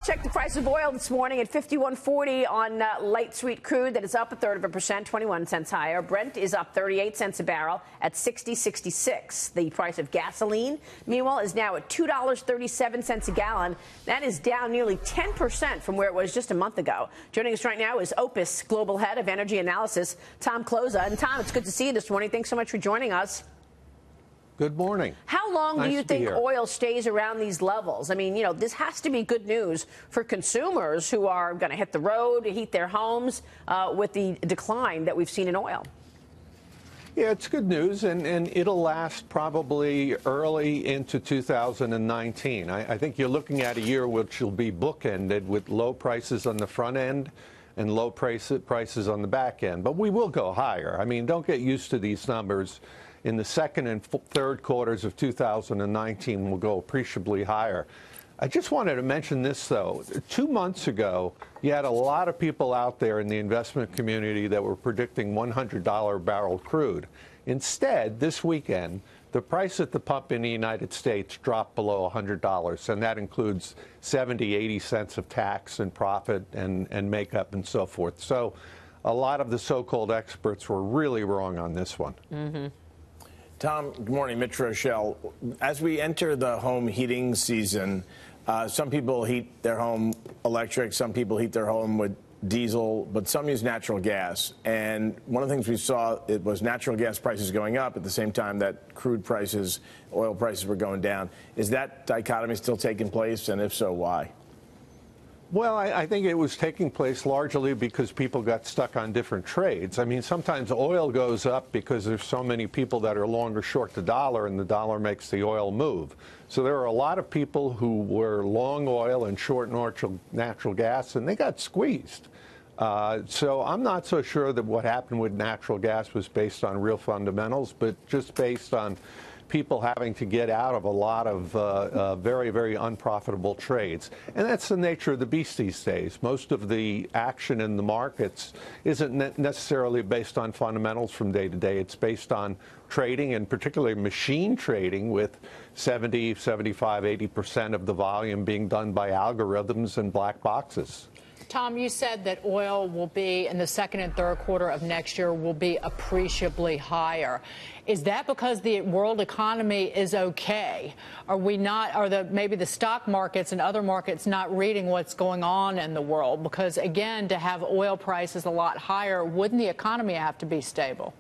Check the price of oil this morning at $51.40 on light sweet crude. That is up 1/3%, 21 cents higher. Brent is up 38 cents a barrel at $60.66. The price of gasoline, meanwhile, is now at $2.37 a gallon. That is down nearly 10% from where it was just a month ago. Joining us right now is OPIS Global Head of Energy Analysis, Tom Kloza. And Tom, it's good to see you this morning. Thanks so much for joining us. Good morning. How long do you think oil stays around these levels? I mean, this has to be good news for consumers who are going to hit the road, heat their homes with the decline that we've seen in oil. Yeah, it's good news, and it'll last probably early into 2019. I think you're looking at a year which will be bookended with low prices on the front end and low prices on the back end. But we will go higher. I mean, don't get used to these numbers. In the second and third quarters of 2019, we'll go appreciably higher. I just wanted to mention this, though. 2 months ago, you had a lot of people out there in the investment community that were predicting $100 barrel crude. Instead, this weekend, the price at the pump in the United States dropped below $100, and that includes 70, 80 cents of tax and profit and makeup and so forth. So a lot of the so-called experts were really wrong on this one. Mm-hmm. Tom, good morning. Mitch Rochelle. As we enter the home heating season, some people heat their home electric, some people heat their home with diesel, but some use natural gas. And one of the things we saw, it was natural gas prices going up at the same time that crude prices, oil prices were going down. Is that dichotomy still taking place? And if so, why? Well, I think it was taking place largely because people got stuck on different trades. I mean, sometimes oil goes up because there's so many people that are long or short the dollar, and the dollar makes the oil move. So there are a lot of people who were long oil and short natural gas, and they got squeezed. So I'm not so sure that what happened with natural gas was based on real fundamentals, but just based on people having to get out of a lot of very, very unprofitable trades. And that's the nature of the beast these days. Most of the action in the markets isn't necessarily based on fundamentals from day to day. It's based on trading, and particularly machine trading, with 70, 75, 80% of the volume being done by algorithms and black boxes. Tom, you said that oil will be, in the second and third quarter of next year, will be appreciably higher. Is that because the world economy is okay? Are we not, are maybe the stock markets and other markets not reading what's going on in the world? Because, again, to have oil prices a lot higher, wouldn't the economy have to be stable?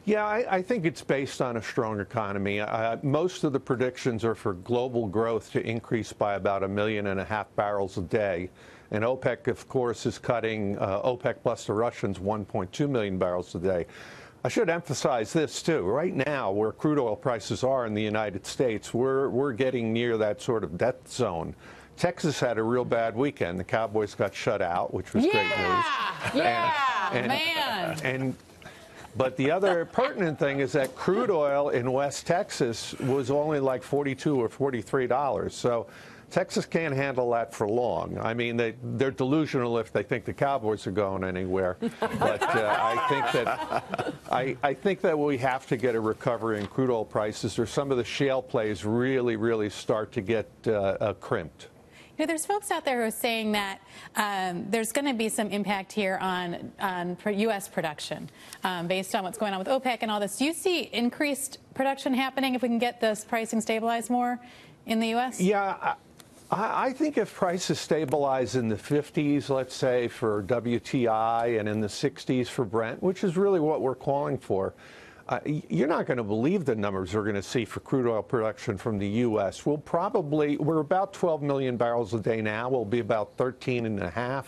Yeah, I think it's based on a strong economy. Most of the predictions are for global growth to increase by about 1.5 million barrels a day. And OPEC, of course, is cutting, OPEC plus the Russians, 1.2 million barrels a day. I should emphasize this, too. Right now, where crude oil prices are in the United States, we're getting near that sort of death zone. Texas had a real bad weekend. The Cowboys got shut out, which was great news. But the other pertinent thing is that crude oil in West Texas was only like $42 or $43. So Texas can't handle that for long. I mean, they're delusional if they think the Cowboys are going anywhere. But I think that we have to get a recovery in crude oil prices, or some of the shale plays really, really start to get crimped. There's folks out there who are saying that there's going to be some impact here on U.S. production based on what's going on with OPEC and all this. Do you see increased production happening if we can get this pricing stabilized more in the U.S.? Yeah, I think if prices stabilize in the 50s, let's say, for WTI, and in the 60s for Brent, which is really what we're calling for, you're not going to believe the numbers we're going to see for crude oil production from the U.S. We're about 12 million barrels a day now. We'll be about 13.5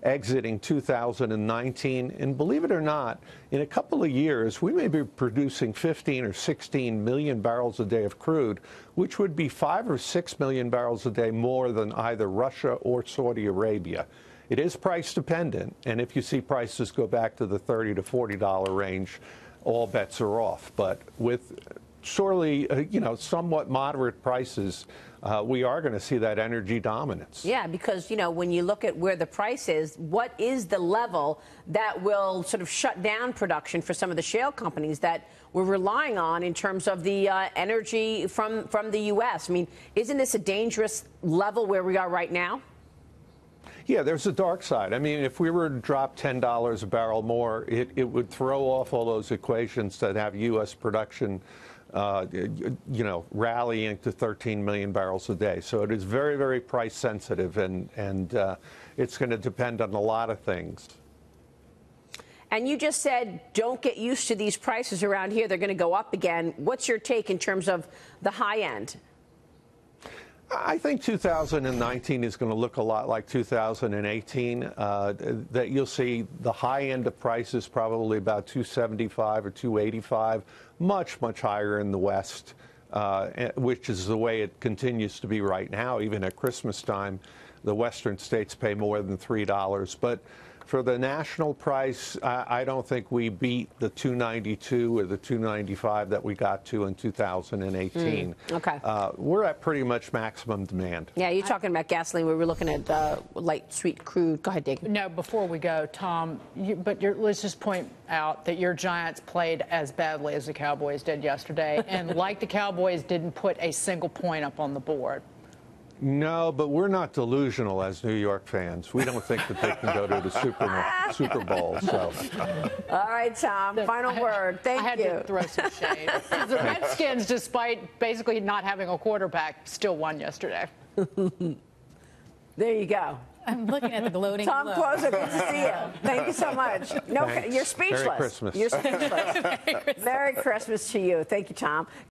exiting 2019. And believe it or not, in a couple of years, we may be producing 15 or 16 million barrels a day of crude, which would be 5 or 6 million barrels a day more than either Russia or Saudi Arabia. It is price dependent, and if you see prices go back to the $30 to $40 range, all bets are off. But with surely, somewhat moderate prices, we are going to see that energy dominance. Yeah, because, when you look at where the price is, what is the level that will sort of shut down production for some of the shale companies that we're relying on in terms of the energy from the U.S.? I mean, isn't this a dangerous level where we are right now? Yeah, there's a dark side. I mean, if we were to drop $10 a barrel more, it would throw off all those equations that have U.S. production, rallying to 13 million barrels a day. So it is very, very price sensitive, and it's going to depend on a lot of things. And you just said, don't get used to these prices around here. They're going to go up again. What's your take in terms of the high end? I think 2019 is going to look a lot like 2018, that you'll see the high end of prices probably about 275 or 285, much, much higher in the West, which is the way it continues to be right now. Even at Christmas time, the Western states pay more than $3. But for the national price, I don't think we beat the 292 or the 295 that we got to in 2018. Okay. We're at pretty much maximum demand. Yeah, you're talking about gasoline. We were looking at light sweet crude. Go ahead, Dick. No, before we go, Tom, let's just point out that your Giants played as badly as the Cowboys did yesterday, and like the Cowboys, didn't put a single point up on the board. No, but we're not delusional as New York fans. We don't think that they can go to the Super Bowl. So. All right, Tom, final word. Thank you. I had to throw some shade. The Redskins, despite basically not having a quarterback, still won yesterday. There you go. I'm looking at the gloating Tom glow. Kloza, good to see you. Thank you so much. No, Thanks. you're speechless. Merry Christmas. You're speechless. Merry Christmas to you. Thank you, Tom.